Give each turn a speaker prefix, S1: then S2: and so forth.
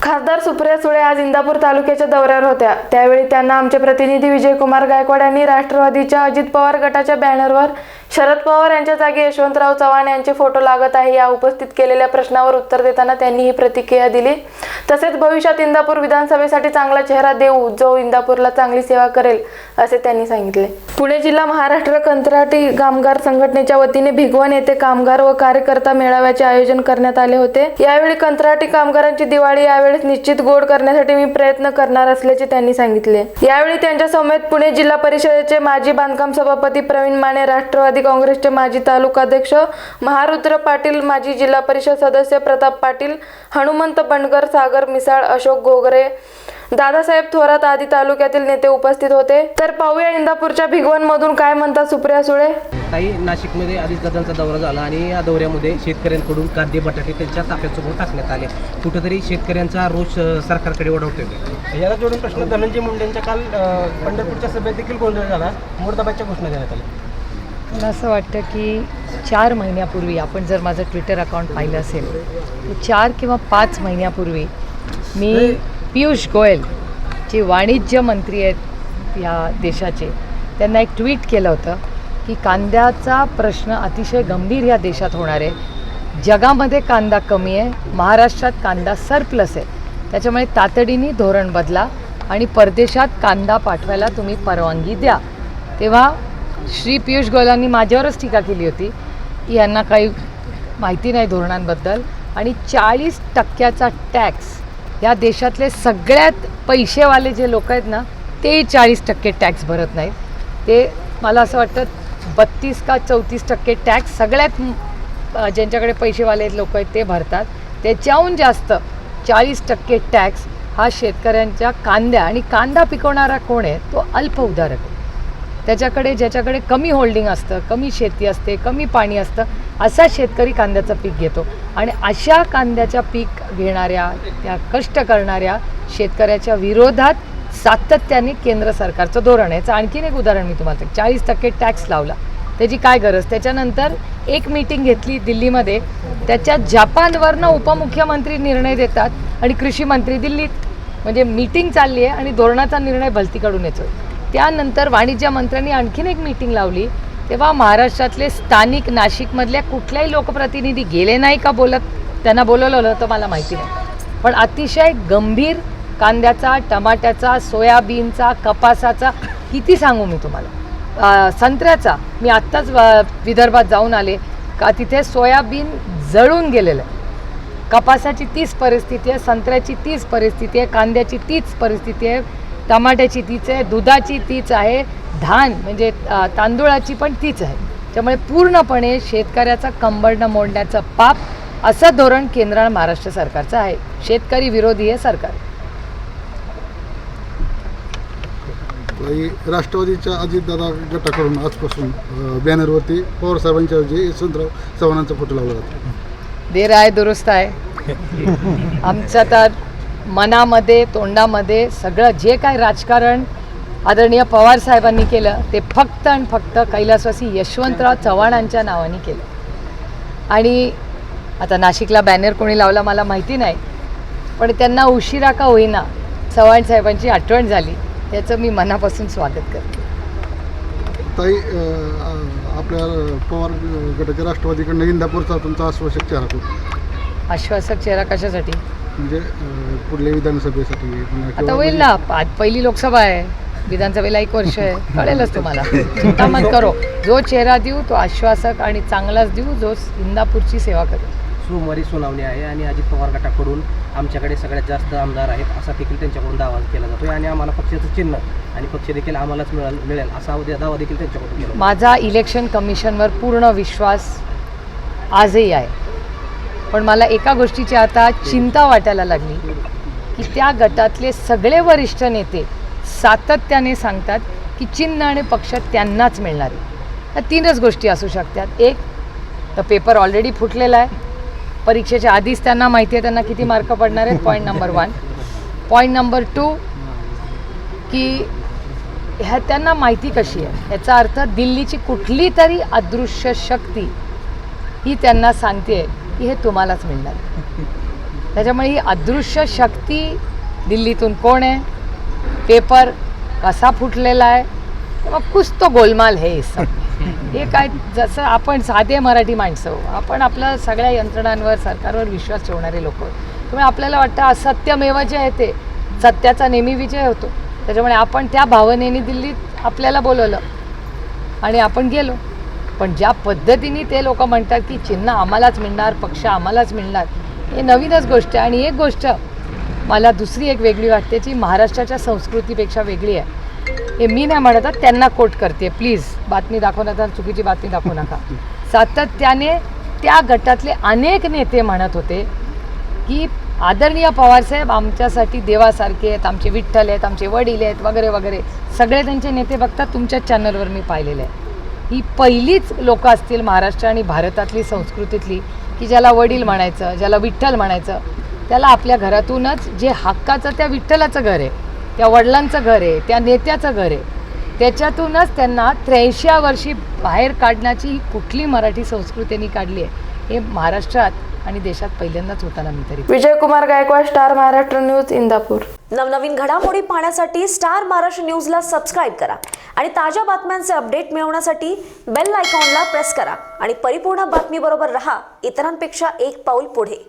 S1: खासदार सुप्रिया सुळे आज इंदापूर तालुक्याच्या दौऱ्यावर होत्या। त्यावेळी त्यांना आमचे प्रतिनिधी विजयकुमार गायकवाड यांनी राष्ट्रवादीच्या अजित पवार गटाच्या बॅनरवर शरद पवार यांच्या जागी यशवंतराव चव्हाण यांचे फोटो लागत आहे या उपस्थित केलेल्या प्रश्नावर उत्तर देताना त्यांनी ही प्रतिक्रिया दिली। तसेच भविष्यात इंदापूर विधानसभेसाठी चांगला चेहरा देऊ जो इंदापूरला चांगली सेवा करेल असे त्यांनी सांगितले। पुणे जिल्हा महाराष्ट्र कंत्राटी कामगार संघटनेच्या वतीने भिगवण येथे कामगार व कार्यकर्ता मेळाव्याचे आयोजन करण्यात आले होते। यावेळी कंत्राटी कामगारांची दिवाळी यावेळेस निश्चित गोड करण्यासाठी मी प्रयत्न करणार असल्याचे त्यांनी सांगितले। यावेळी त्यांच्या समेत पुणे जिल्हा परिषदेचे माजी बांधकाम सभापती प्रवीण माने, राष्ट्रवादी काँग्रेसचे माजी तालुकाध्यक्ष महारुद्र पाटील, माजी जिल्हा परिषद सदस्य प्रताप पाटील, हनुमंत बंडगर, सागर मिसाळ, अशोक घोगरे, दादासाहेब थोरात आदी तालुक्यातील नेते उपस्थित होते। तर पाहूया इंदापूरच्या भिगवण मधून काय म्हणतात सुप्रिया सुळे।
S2: काही नाशिकमध्ये अजितदादांचा दौरा झाला आणि या दौऱ्यामध्ये शेतकऱ्यांकडून कांदे बटाटे त्यांच्या ताफ्यासोबत टाकण्यात आले। कुठेतरी शेतकऱ्यांचा रोष सरकारकडे ओढवतोय।
S3: याला जोडून प्रश्न धनंजय मुंडेंच्या काल पंढरपूरच्या सभेत देखील गोंधळ झाला, मोर्चाबादच्या घोषणा देण्यात आल्या।
S4: मला असं वाटतं की 4 महिन्यापूर्वी आपण जर माझं ट्विटर अकाउंट पाहिलं असेल तर 4 किंवा 5 महिन्यापूर्वी मी पियुष गोयल जे वाणिज्य मंत्री आहेत या देशाचे, त्यांना एक ट्विट केलं होतं की कांद्याचा प्रश्न अतिशय गंभीर या देशात होणार आहे। जगामध्ये कांदा कमी आहे, महाराष्ट्रात कांदा सरप्लस आहे, त्याच्यामुळे तातडीने धोरण बदला आणि परदेशात कांदा पाठवायला तुम्ही परवानगी द्या। तेव्हा श्री पियुष गोयलांनी माझ्यावरच टीका केली होती की यांना काही माहिती नाही धोरणांबद्दल आणि 40% टॅक्स या देशातले सगळ्यात पैसेवाले जे लोक आहेत ना ते 40% टॅक्स भरत नाहीत। ते मला असं वाटतं 32 का 34% टॅक्स सगळ्यात ज्यांच्याकडे पैसेवाले लोक आहेत ते भरतात। त्याच्याहून जास्त 40% टॅक्स हा शेतकऱ्यांच्या कांद्या, आणि कांदा पिकवणारा कोण आहे तो अल्प उधारक आहे। ज्याच्याकडे कमी होल्डिंग असतं, कमी शेती असते, कमी पाणी असतं, असा शेतकरी कांद्याचं पीक घेतो आणि अशा कांद्याच्या पीक घेणाऱ्या, त्या कष्ट करणाऱ्या शेतकऱ्याच्या विरोधात सातत्याने केंद्र सरकारचं धोरण आहे। याचं आणखीन एक उदाहरण मी तुम्हाला 40% टॅक्स लावला, त्याची काय गरज। त्याच्यानंतर एक मीटिंग घेतली दिल्लीमध्ये, त्याच्यात जपानवरनं उपमुख्यमंत्री निर्णय देतात आणि कृषी मंत्री दिल्लीत, म्हणजे मीटिंग चालली आहे आणि धोरणाचा निर्णय भलतीकडून येतो। त्यानंतर वाणिज्य मंत्र्यांनी आणखीन एक मीटिंग लावली, तेव्हा महाराष्ट्रातले स्थानिक नाशिकमधल्या कुठल्याही लोकप्रतिनिधी गेले नाही का बोलत, त्यांना बोलवलं होतं मला माहिती नाही, पण अतिशय गंभीर कांद्याचा, टमाट्याचा, सोयाबीनचा, कपासाचा, किती सांगू मी तुम्हाला, संत्र्याचा। मी आत्ताच विदर्भात जाऊन आले का तिथे सोयाबीन जळून गेलेलं आहे। कपासाची तीच परिस्थिती आहे, संत्र्याची तीच परिस्थिती आहे, कांद्याची तीच परिस्थिती आहे, टमाट्याची तीच आहे, दुधाची तीच आहे, धान म्हणजे तांदूळाची पण तीच आहे। त्यामुळे पूर्णपणे शेतकऱ्याचा कंबरडं मोडण्याचं पाप असं धोरण केंद्र महाराष्ट्र सरकारचं आहे। शेतकरी विरोधी हे सरकार।
S5: राष्ट्रवादीच्या अजितदादा गटाकडून आजपासून बॅनरवरती पवार साहेबांच्या ऐवजी यशवंतराव चव्हाणांचा फोटो लावला जातो।
S4: देर आहे दुरुस्त आहे। आमचं तर मनामध्ये, तोंडामध्ये सगळं जे काय राजकारण आदरणीय पवार साहेबांनी केलं ते फक्त आणि फक्त कैलासवासी यशवंतराव चव्हाणांच्या नावाने केलं। आणि आता नाशिकला बॅनर कोणी लावला मला माहिती नाही, पण त्यांना उशिरा का होईना चव्हाण साहेबांची आठवण झाली, त्याचं मी मनापासून स्वागत करते।
S5: ताई, आपल्या पवार गटाच्या राष्ट्रवादीकडनं इंदापूरचा तुमचा आश्वासक चेहरा कोण?
S4: आश्वासक चेहरा कशासाठी?
S5: म्हणजे पुढल्या विधानसभेसाठी
S4: आता होईल ना, पहिली लोकसभा आहे, विधानसभेला 1 वर्ष आहे, कळेलच तुम्हाला, चिंता मत करो। जो चेहरा देऊ तो आश्वासक आणि चांगलाच देऊ, जो इंदापूरची सेवा करेल।
S2: सोमवारी सुनावणी आहे आणि अजित पवार गटाकडून आमच्याकडे सगळ्यात जास्त आमदार आहेत असा देखील त्यांच्याकडून दावा केला जातो आणि आम्हाला पक्षाचं चिन्ह आणि पक्ष देखील आम्हालाच मिळेल असा दावा देखील त्यांच्याकडून केला।
S4: माझा इलेक्शन कमिशनवर पूर्ण विश्वास आजही आहे, पण मला एका गोष्टीची आता चिंता वाटायला लागली की त्या गटातले सगळे वरिष्ठ नेते सातत्याने सांगतात की चिन्ह आणि पक्ष त्यांनाच मिळणार आहे। या 3च गोष्टी असू शकतात। एक तर पेपर ऑलरेडी फुटलेला आहे, परीक्षेच्या आधीच त्यांना माहिती आहे त्यांना किती मार्क पडणार आहेत, पॉईंट नंबर 1। पॉईंट नंबर 2 की त्यांना माहिती कशी आहे, याचा अर्थ दिल्लीची कुठली तरी अदृश्य शक्ती ही त्यांना सांगते की हे तुम्हालाच मिळणार। त्याच्यामुळे ही अदृश्य शक्ती दिल्लीतून कोण आहे, पेपर कसा फुटलेला आहे, तेव्हा कुछ तो गोलमाल है हे सब. हे काय, जसं आपण साधे मराठी माणसं, आपण आपल्या सगळ्या यंत्रणांवर सरकारवर विश्वास ठेवणारे लोक, त्यामुळे आपल्याला वाटतं असत्यमेव जे आहे ते सत्याचा नेहमी विजय होतो. त्याच्यामुळे आपण त्या भावनेने दिल्लीत आपल्याला बोलवलं आणि आपण गेलो. पण ज्या पद्धतीने ते लोक म्हणतात की चिन्ह आम्हालाच मिळणार, पक्ष आम्हालाच मिळणार, हे नवीनच गोष्ट आहे. आणि एक गोष्ट मला दुसरी एक वेगळी वाटते, जी महाराष्ट्राच्या संस्कृतीपेक्षा वेगळी आहे. हे मी नाही म्हणत आहे, त्यांना कोट करते, प्लीज बातमी दाखवू नका, चुकीची बातमी दाखवू नका. सातत्याने त्या गटातले अनेक नेते म्हणत होते की आदरणीय पवारसाहेब आमच्यासाठी देवासारखे आहेत, आमचे विठ्ठल आहेत, आमचे वडील आहेत, वगैरे वगैरे. सगळे त्यांचे नेते बघतात, तुमच्याच चॅनलवर मी पाहिलेले आहे. ही पहिलीच लोकं असतील महाराष्ट्र आणि भारतातली संस्कृतीतली की ज्याला वडील म्हणायचं, ज्याला विठ्ठल म्हणायचं, त्याला आपल्या घरातूनच जे हक्काचं त्या विठ्ठलाचं घर आहे, त्या वडिलांचं घर आहे, त्या नेत्याचं घर आहे, त्याच्यातूनच त्यांना 83 वर्षी बाहेर काढण्याची ही कुठली मराठी संस्कृतीने काढली आहे, हे महाराष्ट्रात आणि देशात पहिल्यांदाच होताना मी तरी.
S1: Vijaykumar Gaikwad, star Maharashtra news, Indapur.
S6: नवनवीन घडामोडी पाहण्यासाठी स्टार महाराष्ट्र न्यूजला सबस्क्राईब करा आणि ताज्या बातम्यांचे अपडेट मिळवण्यासाठी बेल आयकॉनला प्रेस करा आणि परिपूर्ण बातमीबरोबर रहा, इतरांपेक्षा एक पाऊल पुढे.